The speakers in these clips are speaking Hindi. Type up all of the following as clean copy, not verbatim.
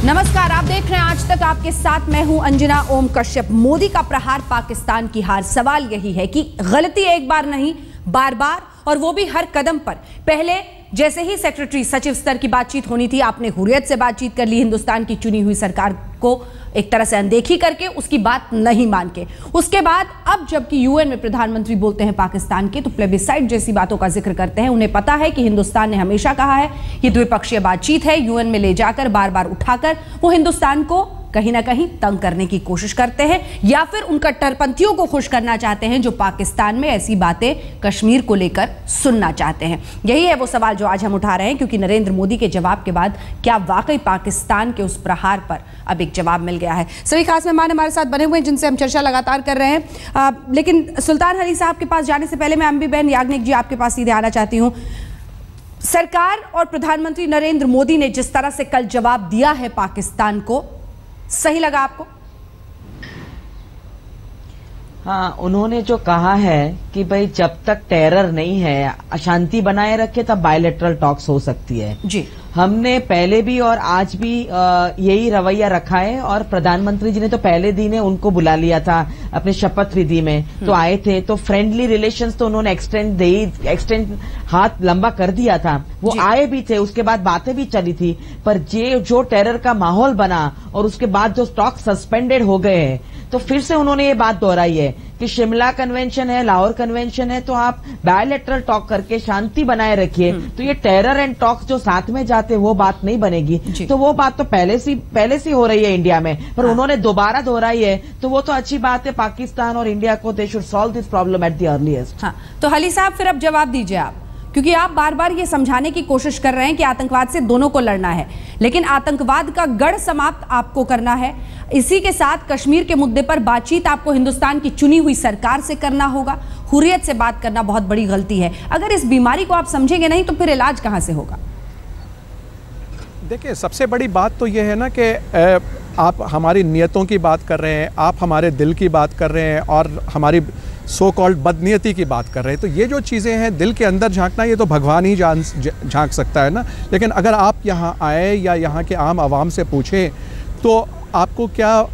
नमस्कार, आप देख रहे हैं आज तक। आपके साथ मैं हूं अंजना ओम कश्यप। मोदी का प्रहार, पाकिस्तान की हार। सवाल यही है कि गलती एक बार नहीं, बार बार, और वो भी हर कदम पर। पहले जैसे ही सेक्रेटरी सचिव स्तर की बातचीत होनी थी, आपने हुर्रियत से बातचीत कर ली, हिंदुस्तान की चुनी हुई सरकार को एक तरह से अनदेखी करके, उसकी बात नहीं मान के। उसके बाद अब जबकि यूएन में प्रधानमंत्री बोलते हैं पाकिस्तान के, तो प्लेबिसाइट जैसी बातों का जिक्र करते हैं। उन्हें पता है कि हिंदुस्तान ने हमेशा कहा है ये द्विपक्षीय बातचीत है, यूएन में ले जाकर बार बार उठाकर वो हिंदुस्तान को कहीं ना कहीं तंग करने की कोशिश करते हैं, या फिर उन कट्टरपंथियों को खुश करना चाहते हैं जो पाकिस्तान में ऐसी बातें कश्मीर को लेकर सुनना चाहते हैं। यही है वो सवाल जो आज हम उठा रहे हैं, क्योंकि नरेंद्र मोदी के जवाब के बाद क्या वाकई पाकिस्तान के उस प्रहार पर अब एक जवाब मिल गया है। सभी खास मेहमान हमारे साथ बने हुए हैं जिनसे हम चर्चा लगातार कर रहे हैं। लेकिन सुल्तान अली साहब के पास जाने से पहले मैं अम्बी बहन याग्निक जी आपके पास सीधे आना चाहती हूँ। सरकार और प्रधानमंत्री नरेंद्र मोदी ने जिस तरह से कल जवाब दिया है पाकिस्तान को, सही लगा आपको? हाँ, उन्होंने जो कहा है कि भाई जब तक टेरर नहीं है, अशांति बनाए रखे, तब बायलैटरल टॉक्स हो सकती है जी। हमने पहले भी और आज भी यही रवैया रखा है, और प्रधानमंत्री जी ने तो पहले दिन उनको बुला लिया था अपने शपथ विधि में, तो आए थे, तो फ्रेंडली रिलेशंस तो उन्होंने एक्सटेंड हाथ लंबा कर दिया था, वो आए भी थे, उसके बाद बातें भी चली थी। पर जो टेरर का माहौल बना और उसके बाद जो टॉक सस्पेंडेड हो गए हैं, तो फिर से उन्होंने ये बात दोहराई है कि शिमला कन्वेंशन है, लाहौर कन्वेंशन है, तो आप बायलैटरल टॉक करके शांति बनाए रखिए। तो ये टेरर एंड टॉक्स जो साथ में जाते वो बात नहीं बनेगी। तो वो बात तो पहले से हो रही है इंडिया में, पर उन्होंने दोबारा दोहराई है, तो वो तो अच्छी बात है। पाकिस्तान और इंडिया को they should solve this problem at the earliest. हाँ, तो हली साहब फिर अब जवाब दीजिए आप, क्योंकि आप बार बार ये समझाने की कोशिश कर रहे हैं कि आतंकवाद से दोनों को लड़ना है, लेकिन आतंकवाद का गढ़ समाप्त आपको करना है। इसी के साथ कश्मीर के मुद्दे पर बातचीत आपको हिंदुस्तान की चुनी हुई सरकार से करना होगा। हुर्रियत से बात करना बहुत बड़ी गलती है। अगर इस बीमारी को आप समझेंगे नहीं, तो फिर इलाज कहां से होगा? देखिए, सबसे बड़ी बात तो यह है ना कि आप हमारी नियतों की बात कर रहे हैं, आप हमारे दिल की बात कर रहे हैं, और हमारी सो कॉल्ड बदनीयती की बात कर रहे हैं। तो ये जो चीज़ें हैं, दिल के अंदर झांकना, ये तो भगवान ही झांक सकता है ना। लेकिन अगर आप यहाँ आए या यहाँ के आम आवाम से पूछें, तो आपको क्या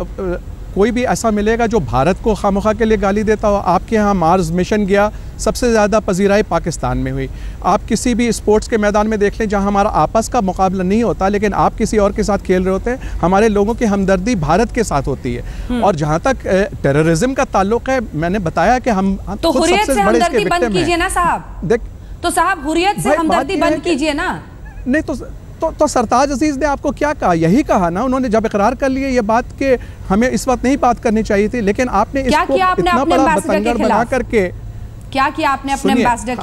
कोई भी ऐसा मिलेगा जो भारत को खामखा के लिए गाली देता हो? आपके यहाँ मार्स मिशन गया, सबसे ज़्यादा पजीराई पाकिस्तान में हुई। आप किसी भी स्पोर्ट्स के मैदान में देख लें जहाँ हमारा आपस का मुकाबला नहीं होता, लेकिन आप किसी और के साथ खेल रहे होते हैं, हमारे लोगों की हमदर्दी भारत के साथ होती है। और जहाँ तक टेररिज्म का ताल्लुक है, मैंने बताया कि हम तो हुर्रियत से हमदर्दी बंद कीजिए ना साहब। तो साहब, हुर्रियत से हमदर्दी बंद कीजिए ना। नहीं तो सरताज अजीज ने आपको क्या कहा? यही कहा ना उन्होंने, जब इकरार कर लिए ये बात कि हमें इस वक्त नहीं बात करनी चाहिए थी, लेकिन आपने इसको इतना बड़ा बतंगड़ बना करके क्या किया आपने अपने एम्बेसडर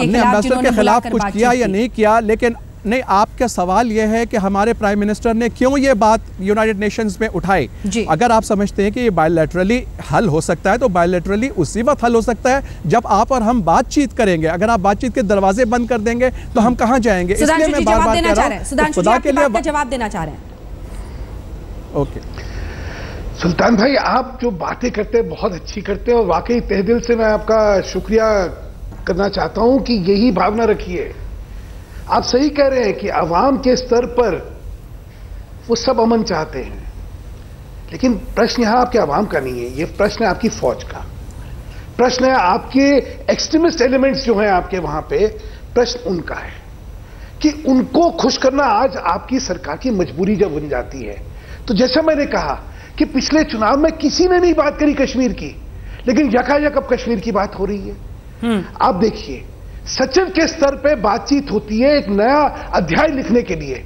के खिलाफ कुछ किया या नहीं किया? लेकिन नहीं, आपका सवाल यह है कि हमारे प्राइम मिनिस्टर ने क्यों ये बात यूनाइटेड नेशंस में उठाई। अगर आप समझते हैं कि ये बायलैटरली हल हो सकता है, तो बायलैटरली उसी वक्त हल हो सकता है जब आप और हम बातचीत करेंगे। अगर आप बातचीत के दरवाजे बंद कर देंगे तो हम कहां जाएंगे? इसलिए मैं बार-बार कह रहा हूं, खुदा के लिए जवाब देना चाह रहे हैं। ओके सुल्तान भाई, आप जो बातें करते हैं बहुत अच्छी करते हैं, और वाकई तहे दिल से मैं आपका शुक्रिया करना चाहता हूं कि यही भावना रखिए। आप सही कह रहे हैं कि अवाम के स्तर पर वो सब अमन चाहते हैं, लेकिन प्रश्न यहां आपके अवाम का नहीं है, ये प्रश्न है आपकी फौज का, प्रश्न है आपके एक्सट्रीमिस्ट एलिमेंट्स जो हैं आपके वहां पे, प्रश्न उनका है कि उनको खुश करना आज आपकी सरकार की मजबूरी जब बन जाती है। तो जैसा मैंने कहा कि पिछले चुनाव में किसी ने नहीं बात करी कश्मीर की, लेकिन यकायक अब कश्मीर की बात हो रही है। आप देखिए, सचिव के स्तर पे बातचीत होती है एक नया अध्याय लिखने के लिए,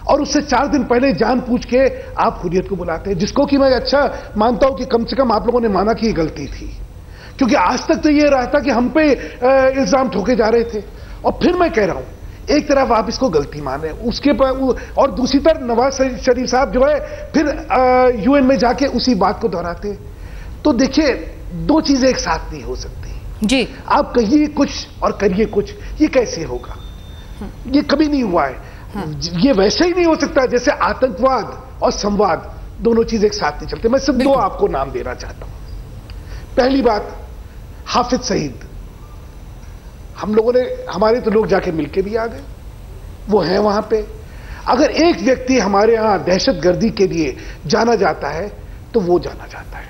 और उससे 4 दिन पहले जान पूछ के आप हुर्रियत को बुलाते हैं, जिसको कि मैं अच्छा मानता हूं कि कम से कम आप लोगों ने माना कि ये गलती थी, क्योंकि आज तक तो ये रहा था कि हम पे इल्जाम ठोके जा रहे थे। और फिर मैं कह रहा हूं, एक तरफ आप इसको गलती माने, उसके पर, और दूसरी तरफ नवाज शरीफ साहब जो है फिर यूएन में जाके उसी बात को दोहराते। तो देखिए, दो चीजें एक साथ नहीं हो सकती जी। आप कहिए कुछ और करिए कुछ, ये कैसे होगा? ये कभी नहीं हुआ है। ये वैसे ही नहीं हो सकता जैसे आतंकवाद और संवाद, दोनों चीज एक साथ नहीं चलते। मैं सिर्फ 2 आपको नाम देना चाहता हूं। पहली बात, हाफिज सईद, हम लोगों ने, हमारे तो लोग जाके मिलके भी आ गए, वो हैं वहां पे। अगर एक व्यक्ति हमारे यहां दहशतगर्दी के लिए जाना जाता है तो वो जाना जाता है,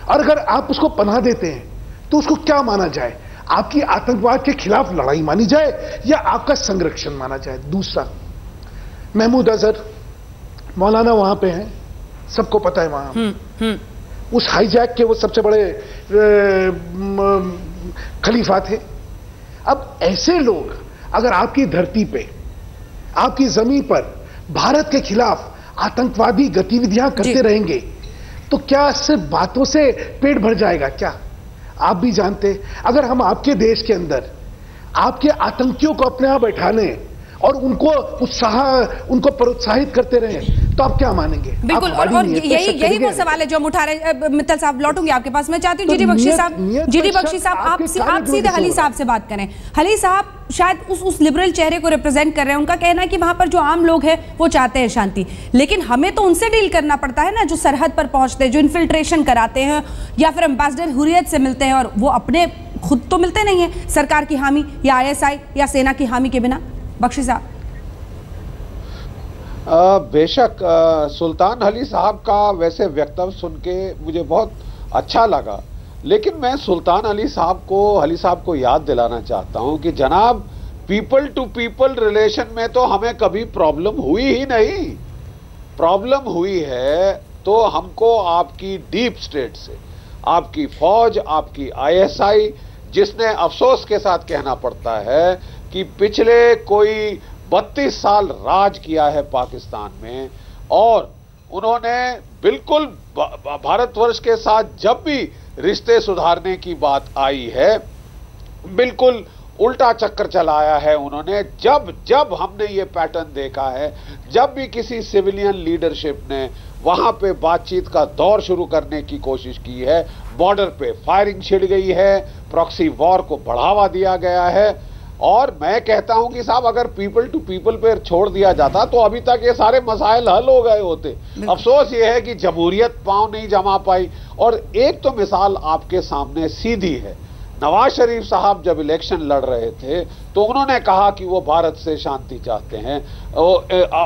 और अगर आप उसको पनाह देते हैं तो उसको क्या माना जाए? आपकी आतंकवाद के खिलाफ लड़ाई मानी जाए या आपका संरक्षण माना जाए? दूसरा, महमूद अजहर मौलाना वहां पे हैं, सबको पता है वहां उस हाईजैक के वो सबसे बड़े खलीफा थे। अब ऐसे लोग अगर आपकी धरती पे, आपकी जमीन पर भारत के खिलाफ आतंकवादी गतिविधियां करते रहेंगे तो क्या सिर्फ बातों से पेट भर जाएगा क्या? आप भी जानते, अगर हम आपके देश के अंदर आपके आतंकियों को अपने यहां बैठा लें और उनको प्रोत्साहित करते रहें तो आप क्या मानेंगे? बिल्कुल, और यही वो सवाल है जो हम उठा रहे हैं। मित्तल साहब, लौटूंगी आपके पास। मैं चाहती हूँ जीडी बख्शी साहब आप सीधे हली साहब से बात करें। हली साहब शायद उस लिबरल चेहरे को रिप्रेजेंट कर रहे हैं। उनका कहना है कि वहां पर जो आम लोग हैं वो चाहते हैं शांति, लेकिन हमें तो उनसे डील करना पड़ता है ना, जो सरहद पर पहुंचते हैं, जो इन्फिल्ट्रेशन कराते हैं या फिर एम्बेसडर हुर्रियत से मिलते हैं, और वो अपने खुद तो मिलते नहीं है सरकार की हामी या ISI या सेना की हामी के बिना। बख्शी साहब। बेशक सुल्तान हली साहब का वैसे वक्तव्य सुन के मुझे बहुत अच्छा लगा, लेकिन मैं सुल्तान हली साहब को याद दिलाना चाहता हूं कि जनाब, पीपल टू पीपल रिलेशन में तो हमें कभी प्रॉब्लम हुई ही नहीं। प्रॉब्लम हुई है तो हमको आपकी डीप स्टेट से, आपकी फौज, आपकी ISI, जिसने अफसोस के साथ कहना पड़ता है कि पिछले कोई 32 साल राज किया है पाकिस्तान में, और उन्होंने बिल्कुल भारतवर्ष के साथ जब भी रिश्ते सुधारने की बात आई है, बिल्कुल उल्टा चक्कर चलाया है उन्होंने। जब हमने ये पैटर्न देखा है, जब भी किसी सिविलियन लीडरशिप ने वहां पे बातचीत का दौर शुरू करने की कोशिश की है, बॉर्डर पे फायरिंग छिड़ गई है, प्रॉक्सी वॉर को बढ़ावा दिया गया है। और मैं कहता हूं कि साहब, अगर पीपल टू पीपल पे छोड़ दिया जाता तो अभी तक ये सारे मसाइल हल हो गए होते। अफसोस ये है कि जमहूरियत पांव नहीं जमा पाई। और एक तो मिसाल आपके सामने सीधी है, नवाज शरीफ साहब जब इलेक्शन लड़ रहे थे तो उन्होंने कहा कि वो भारत से शांति चाहते हैं।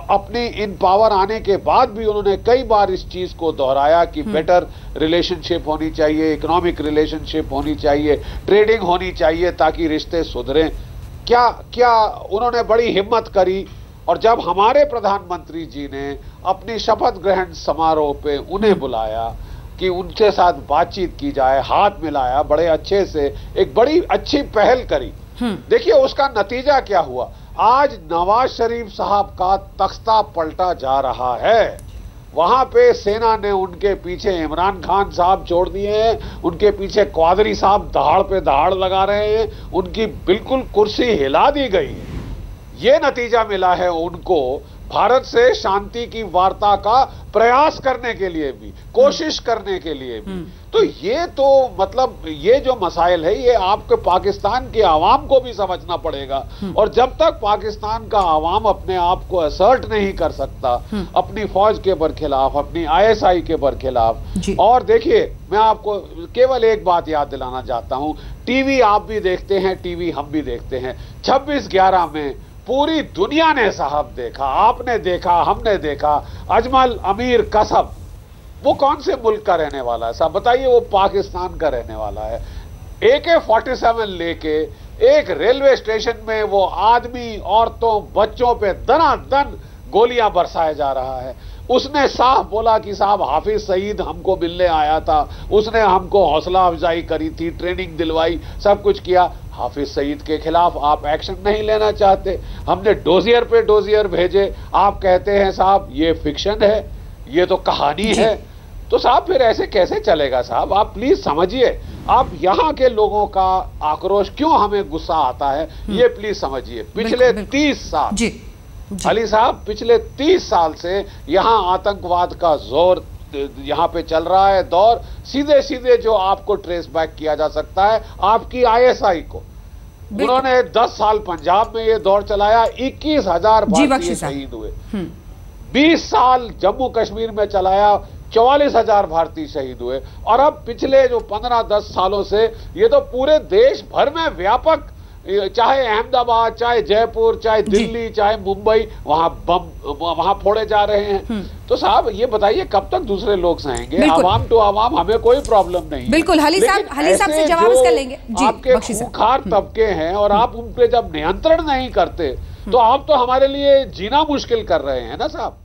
अपनी इन पावर आने के बाद भी उन्होंने कई बार इस चीज को दोहराया कि बेटर रिलेशनशिप होनी चाहिए, इकोनॉमिक रिलेशनशिप होनी चाहिए, ट्रेडिंग होनी चाहिए ताकि रिश्ते सुधरें। क्या उन्होंने बड़ी हिम्मत करी, और जब हमारे प्रधानमंत्री जी ने अपनी शपथ ग्रहण समारोह पे उन्हें बुलाया कि उनके साथ बातचीत की जाए, हाथ मिलाया, बड़े अच्छे से एक बड़ी अच्छी पहल करी। देखिए उसका नतीजा क्या हुआ। आज नवाज शरीफ साहब का तख्ता पलटा जा रहा है। वहां पे सेना ने उनके पीछे इमरान खान साहब छोड़ दिए हैं, उनके पीछे क्वादरी साहब दहाड़ पे दहाड़ लगा रहे हैं, उनकी बिल्कुल कुर्सी हिला दी गई है। ये नतीजा मिला है उनको भारत से शांति की वार्ता का प्रयास करने के लिए भी, कोशिश करने के लिए भी। तो ये तो मतलब ये जो मसाइल है ये आपके पाकिस्तान के आवाम को भी समझना पड़ेगा। और जब तक पाकिस्तान का आवाम अपने आप को असर्ट नहीं कर सकता अपनी फौज के बरखिलाफ, अपनी ISI के बरखिलाफ। और देखिए मैं आपको केवल एक बात याद दिलाना चाहता हूं, टीवी आप भी देखते हैं, टीवी हम भी देखते हैं। 26/11 में पूरी दुनिया ने साहब देखा, आपने देखा, हमने देखा, अजमल अमीर कसब, वो कौन से मुल्क का रहने वाला है साहब बताइए? वो पाकिस्तान का रहने वाला है। AK-47 लेके एक रेलवे स्टेशन में वो आदमी, औरतों, बच्चों पे दनादन गोलियां बरसाया जा रहा है। उसने साफ बोला कि साहब हाफिज सईद हमको मिलने आया था, उसने हमको हौसला अफजाई करी थी, ट्रेनिंग दिलवाई, सब कुछ किया। हाफिज सईद के खिलाफ आप एक्शन नहीं लेना चाहते, हमने डोजियर पे डोजियर भेजे, आप कहते हैं साहब ये फिक्शन है, ये तो कहानी है। तो साहब फिर ऐसे कैसे चलेगा साहब? आप प्लीज समझिए, आप यहाँ के लोगों का आक्रोश क्यों हमें गुस्सा आता है ये प्लीज समझिए। पिछले 30 साल अली साहब, पिछले 30 साल से यहाँ आतंकवाद का जोर यहाँ पे चल रहा है, दौर सीधे सीधे जो आपको ट्रेस बैक किया जा सकता है आपकी ISI को। उन्होंने 10 साल पंजाब में ये दौर चलाया, 21,000 भारतीय शहीद हुए। 20 साल जम्मू कश्मीर में चलाया, 44,000 भारतीय शहीद हुए। और अब पिछले जो 15-10 सालों से ये तो पूरे देश भर में व्यापक चाहे अहमदाबाद, चाहे जयपुर, चाहे दिल्ली, चाहे मुंबई, वहां बम वहां फोड़े जा रहे हैं। तो साहब ये बताइए कब तक दूसरे लोग सहेंगे? आवाम टू आवाम हमें कोई प्रॉब्लम नहीं। बिल्कुल, हली साहब से जवाब कर लेंगे। आपके खूंखार तबके हैं और आप उन पे जब नियंत्रण नहीं करते तो आप तो हमारे लिए जीना मुश्किल कर रहे हैं ना साहब।